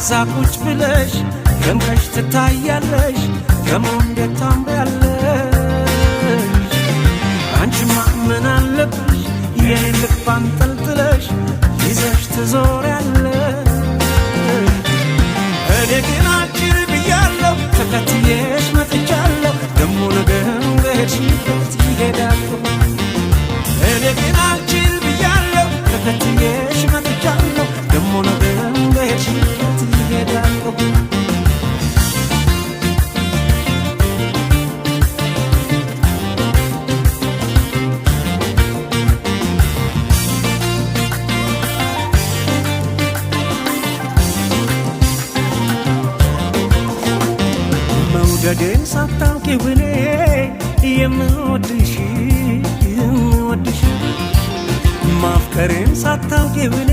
እዛ ቁጭ ብለሽ ገምረሽ ትታያለሽ ከመንገድ ታምሪያለሽ አንቺማ ምን አለብሽ የኔን ልብ አንጠልጥለሽ ይዘሽ ትዞሪያለሽ እኔ ግን አጭር ብያለሁ ተከትዬሽ መጥቻለሁ ደሞ ነገም በሄድሽበት ይሄዳለሁ እኔ ግን አጭር ብያለሁ ተከትዬሽ መጥቻለሁ ደሞ ነገም በሄድሽበት ይሄዳለሁ መውደዴን ሳታውቂው እኔ የምወድሽ ማፍቀሬን ሳታውቂው እኔ